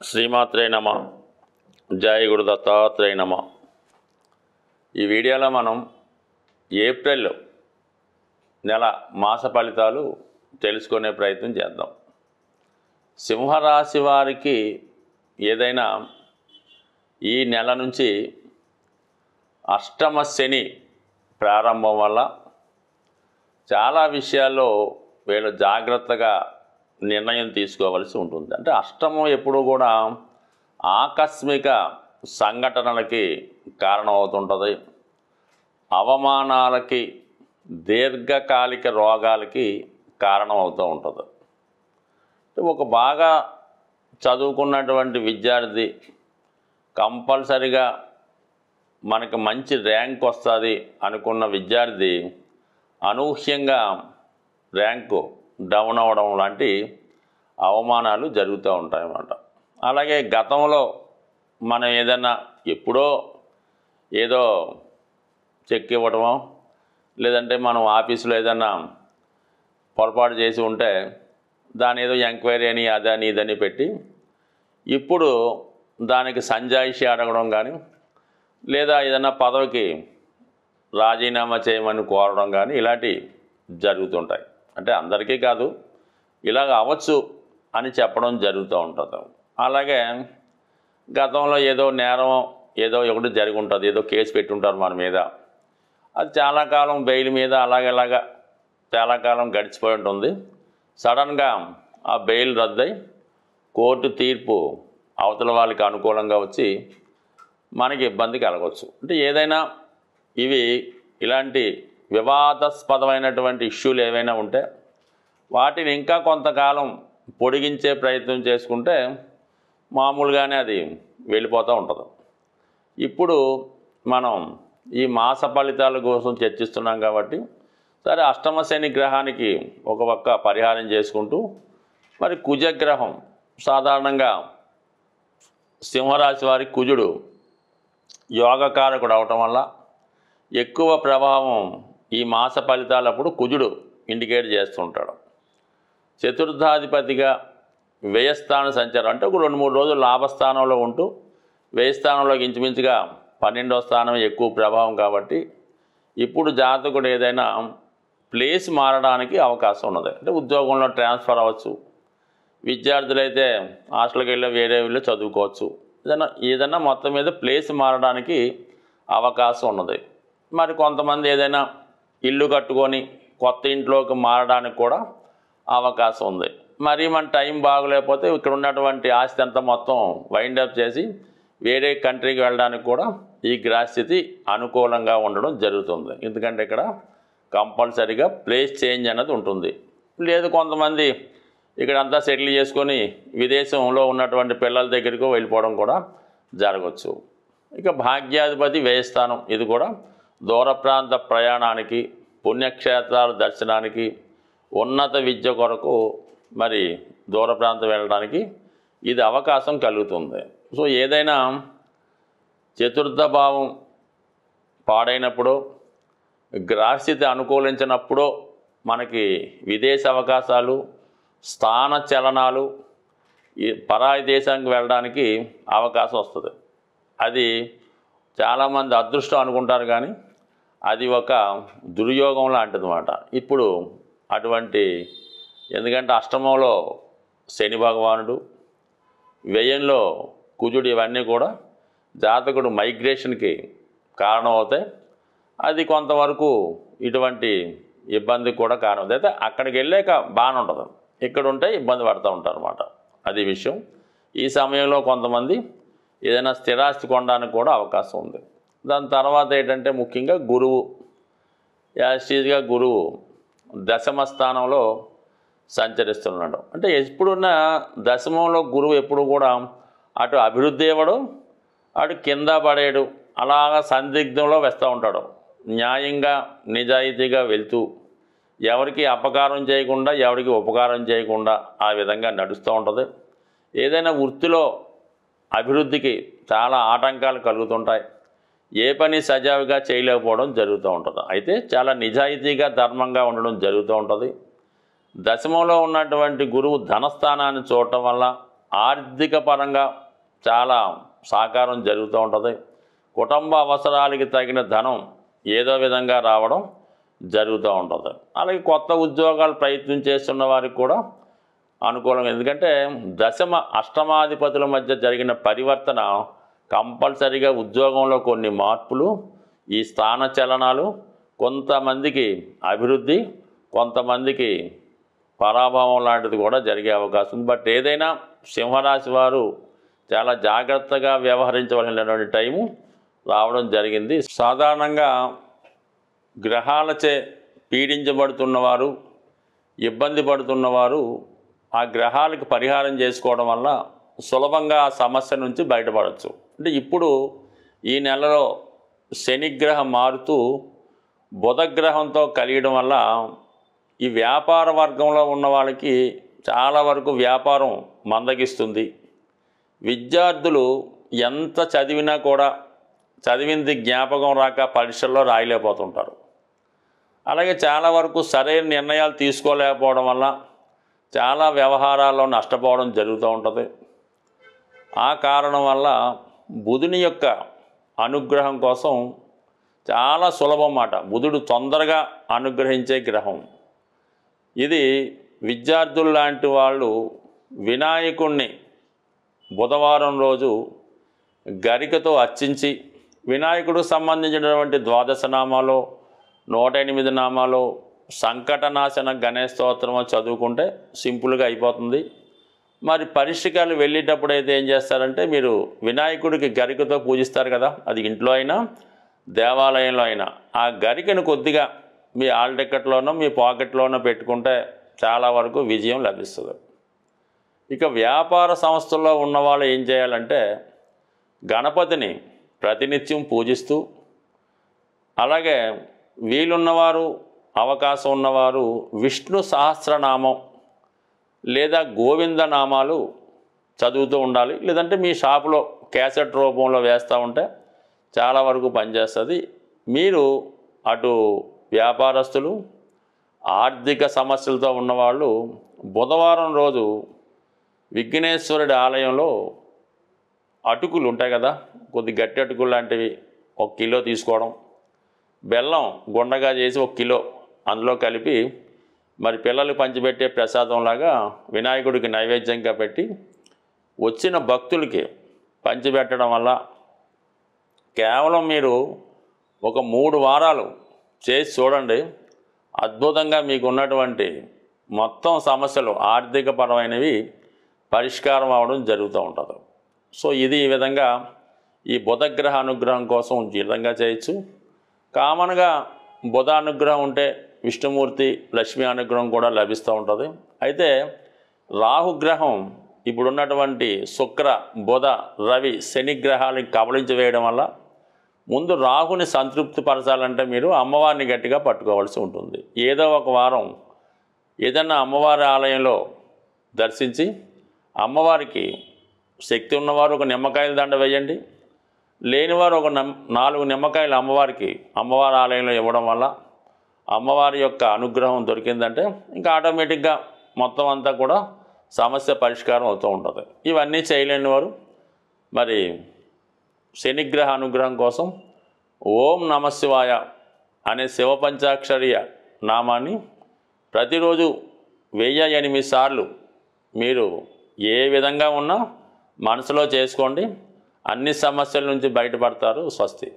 శ్రీమాత్రే నమ. జై గురు దత్తాత్రేయ నమ. ఈ వీడియోలో మనం ఏప్రిల్ నెల మాస ఫలితాలు తెలుసుకునే ప్రయత్నం చేద్దాం. సింహరాశి వారికి ఏదైనా ఈ నెల నుంచి అష్టమ శని ప్రారంభం వల్ల చాలా విషయాల్లో వీళ్ళు జాగ్రత్తగా నిర్ణయం తీసుకోవాల్సి ఉంటుంది. అంటే అష్టమం ఎప్పుడు కూడా ఆకస్మిక సంఘటనలకి కారణమవుతుంటుంది, అవమానాలకి, దీర్ఘకాలిక రోగాలకి కారణమవుతూ ఉంటుంది. ఒక బాగా చదువుకున్నటువంటి విద్యార్థి కంపల్సరిగా మనకి మంచి ర్యాంక్ వస్తుంది అనుకున్న విద్యార్థి అనూహ్యంగా ర్యాంకు డౌన్ అవ్వడం లాంటి అవమానాలు జరుగుతూ ఉంటాయన్నమాట. అలాగే గతంలో మనం ఏదన్నా ఎప్పుడో ఏదో చెక్ ఇవ్వడమో లేదంటే మనం ఆఫీసులో ఏదన్నా పొరపాటు చేసి ఉంటే దాని ఏదో ఎంక్వైరీ అని అదని ఇదని పెట్టి ఇప్పుడు దానికి సంజాయిషి అడగడం కానీ లేదా ఏదన్నా పదవికి రాజీనామా చేయమని కోరడం కానీ ఇలాంటివి జరుగుతుంటాయి. అంటే అందరికీ కాదు, ఇలాగ అవ్వచ్చు అని చెప్పడం జరుగుతూ ఉంటుంది. అలాగే గతంలో ఏదో నేరం ఏదో ఒకటి జరిగి ఉంటుంది, ఏదో కేసు పెట్టుంటారు మన మీద, అది చాలా కాలం బెయిల్ మీద అలాగలాగా చాలా కాలం గడిచిపోయి ఉంటుంది. సడన్గా ఆ బెయిల్ రద్దయి కోర్టు తీర్పు అవతల వాళ్ళకి అనుకూలంగా వచ్చి మనకి ఇబ్బంది కలగవచ్చు. అంటే ఏదైనా ఇవి ఇలాంటి వివాదాస్పదమైనటువంటి ఇష్యూలు ఏవైనా ఉంటే వాటిని ఇంకా కొంతకాలం పొడిగించే ప్రయత్నం చేసుకుంటే మామూలుగానే అది వెళ్ళిపోతూ ఉంటుంది. ఇప్పుడు మనం ఈ మాస ఫలితాల కోసం చర్చిస్తున్నాం కాబట్టి సరే అష్టమ శని గ్రహానికి ఒక పక్క పరిహారం చేసుకుంటూ మరి కుజగ్రహం సాధారణంగా సింహరాశి వారి కుజుడు యోగకారకుడు అవటం వల్ల ఎక్కువ ప్రభావం ఈ మాస ఫలితాలప్పుడు కుజుడు ఇండికేట్ చేస్తుంటాడు. చతుర్థాధిపతిగా వ్యయస్థాన సంచారం అంటే ఒక 2-3 రోజులు లాభస్థానంలో ఉంటూ వ్యయస్థానంలోకి ఇంచుమించుగా 12వ స్థానం ఎక్కువ ప్రభావం కాబట్టి ఇప్పుడు జాతకుడు ఏదైనా ప్లేస్ మారడానికి అవకాశం ఉన్నది. అంటే ఉద్యోగంలో ట్రాన్స్ఫర్ అవ్వచ్చు, విద్యార్థులైతే హాస్టల్కి వెళ్ళి వేరే వీళ్ళు చదువుకోవచ్చు, ఏదైనా మొత్తం మీద ప్లేస్ మారడానికి అవకాశం ఉన్నది. మరి కొంతమంది ఏదైనా ఇల్లు కట్టుకొని కొత్త ఇంట్లోకి మారడానికి కూడా అవకాశం ఉంది. మరి మన టైం బాగలేకపోతే ఇక్కడ ఉన్నటువంటి ఆస్తి అంతా మొత్తం వైండప్ చేసి వేరే కంట్రీకి వెళ్ళడానికి కూడా ఈ గ్రహస్థితి అనుకూలంగా ఉండడం జరుగుతుంది. ఎందుకంటే ఇక్కడ కంపల్సరీగా ప్లేస్ చేంజ్ అనేది ఉంటుంది. లేదు కొంతమంది ఇక్కడంతా సెటిల్ చేసుకొని విదేశంలో ఉన్నటువంటి పిల్లల దగ్గరికి వెళ్ళిపోవడం కూడా జరగవచ్చు. ఇక భాగ్యాధిపతి వ్యయస్థానం, ఇది కూడా దూర ప్రాంత ప్రయాణానికి, పుణ్యక్షేత్రాల దర్శనానికి, ఉన్నత విద్య కొరకు మరి దూర ప్రాంతం వెళ్ళడానికి ఇది అవకాశం కలుగుతుంది. సో ఏదైనా చతుర్థ భావం పాడైనప్పుడు, గ్రహస్థితి అనుకూలించినప్పుడు మనకి విదేశ అవకాశాలు, స్థాన చలనాలు, పరాయి దేశానికి వెళ్ళడానికి అవకాశం వస్తుంది. అది చాలామంది అదృష్టం అనుకుంటారు కానీ అది ఒక దుర్యోగం లాంటిది అన్నమాట. ఇప్పుడు అటువంటి, ఎందుకంటే అష్టమంలో శని భగవానుడు, వ్యయంలో కుజుడు, ఇవన్నీ కూడా జాతకుడు మైగ్రేషన్కి కారణం అవుతాయి. అది కొంతవరకు ఇటువంటి ఇబ్బంది కూడా కారణం అవుతుంది. అయితే అక్కడికి వెళ్ళాక బాగానే ఉంటుంది, ఇక్కడ ఉంటే ఇబ్బంది పడుతూ ఉంటారు అన్నమాట. అది విషయం. ఈ సమయంలో కొంతమంది ఏదైనా స్థిరాస్తి కొనడానికి కూడా అవకాశం ఉంది. దాని తర్వాత ఏంటంటే ముఖ్యంగా గురువు, యాస్టీజ్గా గురువు దశమ స్థానంలో సంచరిస్తున్నాడు. అంటే ఎప్పుడున్న దశమంలో గురువు ఎప్పుడు కూడా అటు అభివృద్ధి ఇవ్వడు, అటు కింద పడేయడు, అలాగా సందిగ్ధంలో వేస్తూ ఉంటాడు. న్యాయంగా నిజాయితీగా వెళ్తూ ఎవరికి అపకారం చేయకుండా ఎవరికి ఉపకారం చేయకుండా ఆ విధంగా నడుస్తూ ఉంటుంది. ఏదైనా వృత్తిలో అభివృద్ధికి చాలా ఆటంకాలు కలుగుతుంటాయి. ఏ పని సజావుగా చేయలేకపోవడం జరుగుతూ ఉంటుంది. అయితే చాలా నిజాయితీగా ధర్మంగా ఉండడం జరుగుతూ ఉంటుంది. దశమంలో ఉన్నటువంటి గురువు ధనస్థానాన్ని చూడటం వల్ల ఆర్థిక పరంగా చాలా సహకారం జరుగుతూ ఉంటుంది. కుటుంబ అవసరాలకి తగిన ధనం ఏదో విధంగా రావడం జరుగుతూ ఉంటుంది. అలాగే కొత్త ఉద్యోగాలు ప్రయత్నం చేస్తున్న వారికి కూడా అనుకూలంగా, ఎందుకంటే దశమ అష్టమాధిపతుల మధ్య జరిగిన పరివర్తన కంపల్సరీగా ఉద్యోగంలో కొన్ని మార్పులు, ఈ స్థాన చలనాలు కొంతమందికి అభివృద్ధి, కొంతమందికి పరాభవం లాంటిది కూడా జరిగే అవకాశం ఉంది. బట్ ఏదైనా సింహరాశి వారు చాలా జాగ్రత్తగా వ్యవహరించవలసినటువంటి టైము రావడం జరిగింది. సాధారణంగా గ్రహాలచే పీడించబడుతున్నవారు, ఇబ్బంది పడుతున్నవారు ఆ గ్రహాలకు పరిహారం చేసుకోవడం వల్ల సులభంగా ఆ సమస్య నుంచి బయటపడవచ్చు. అంటే ఇప్పుడు ఈ నెలలో శనిగ్రహం మారుతూ బుధగ్రహంతో కలియడం వల్ల ఈ వ్యాపార వర్గంలో ఉన్న వాళ్ళకి చాలా వరకు వ్యాపారం మందగిస్తుంది. విద్యార్థులు ఎంత చదివినా కూడా చదివింది జ్ఞాపకం రాక పరీక్షల్లో రాయలేకపోతుంటారు. అలాగే చాలా వరకు సరైన నిర్ణయాలు తీసుకోలేకపోవడం వల్ల చాలా వ్యవహారాల్లో నష్టపోవడం జరుగుతూ ఉంటుంది. ఆ కారణం వల్ల బుధుని యొక్క అనుగ్రహం కోసం చాలా సులభం మాట. బుధుడు తొందరగా అనుగ్రహించే గ్రహం. ఇది విద్యార్థులు లాంటి వాళ్ళు వినాయకుణ్ణి బుధవారం రోజు గరికతో అర్చించి, వినాయకుడికి సంబంధించినటువంటి ద్వాదశ నామాలు, 108 నామాలు, సంకటనాశన గణేష్ స్తోత్రము చదువుకుంటే సింపుల్గా అయిపోతుంది. మరి పరీక్షకాలు వెళ్ళేటప్పుడు అయితే ఏం చేస్తారంటే, మీరు వినాయకుడికి గరికతో పూజిస్తారు కదా, అది ఇంట్లో అయినా దేవాలయంలో అయినా ఆ గరికను కొద్దిగా మీ హాల్ టికెట్లోనో మీ పాకెట్లోనో పెట్టుకుంటే చాలా వరకు విజయం లభిస్తుంది. ఇక వ్యాపార సంస్థల్లో ఉన్నవాళ్ళు ఏం చేయాలంటే, గణపతిని ప్రతినిత్యం పూజిస్తూ, అలాగే వీలున్నవారు అవకాశం ఉన్నవారు విష్ణు సహస్రనామం లేదా గోవింద నామాలు చదువుతూ ఉండాలి. లేదంటే మీ షాపులో క్యాసెట్ రూపంలో వేస్తూ ఉంటే చాలా వరకు పనిచేస్తుంది. మీరు అటు వ్యాపారస్తులు, ఆర్థిక సమస్యలతో ఉన్నవాళ్ళు బుధవారం రోజు విఘ్నేశ్వరుడి ఆలయంలో అటుకులు ఉంటాయి కదా, కొద్ది గట్టి అటుకులు లాంటివి 1 కిలో తీసుకోవడం, బెల్లం గుండగా చేసి 1 కిలో అందులో కలిపి మరి పిల్లలు పంచిపెట్టే ప్రసాదంలాగా వినాయకుడికి నైవేద్యంగా పెట్టి వచ్చిన భక్తులకి పంచిపెట్టడం వల్ల కేవలం మీరు ఒక 3 వారాలు చేసి చూడండి, అద్భుతంగా మీకు ఉన్నటువంటి మొత్తం సమస్యలు ఆర్థిక పరమైనవి పరిష్కారం అవడం జరుగుతూ ఉంటుంది. సో ఇది ఈ విధంగా ఈ బుధగ్రహ అనుగ్రహం కోసం ఈ విధంగా చేయొచ్చు. కామన్గా బుధ అనుగ్రహం ఉంటే విష్ణుమూర్తి, లక్ష్మీ అనుగ్రహం కూడా లభిస్తూ ఉంటుంది. అయితే రాహుగ్రహం ఇప్పుడున్నటువంటి శుక్ర, బుధ, రవి, శని గ్రహాలను కబళించి వేయడం వల్ల ముందు రాహుని సంతృప్తి పరచాలంటే మీరు అమ్మవారిని గట్టిగా పట్టుకోవాల్సి ఉంటుంది. ఏదో ఒక వారం ఏదన్నా అమ్మవారి ఆలయంలో దర్శించి, అమ్మవారికి శక్తి ఉన్నవారు ఒక నిమ్మకాయల దండ వేయండి, లేనివారు ఒక 4 నిమ్మకాయలు అమ్మవారికి అమ్మవారి ఆలయంలో ఇవ్వడం వల్ల అమ్మవారి యొక్క అనుగ్రహం దొరికిందంటే ఇంకా ఆటోమేటిక్గా మొత్తం అంతా కూడా సమస్య పరిష్కారం అవుతూ ఉంటుంది. ఇవన్నీ చేయలేని వారు మరి శనిగ్రహ అనుగ్రహం కోసం ఓం నమశివాయ అనే శివ పంచాక్షరీయ నామాన్ని ప్రతిరోజు 1008 సార్లు మీరు ఏ విధంగా ఉన్నా మనసులో చేసుకోండి. అన్ని సమస్యల నుంచి బయటపడతారు. స్వస్తి.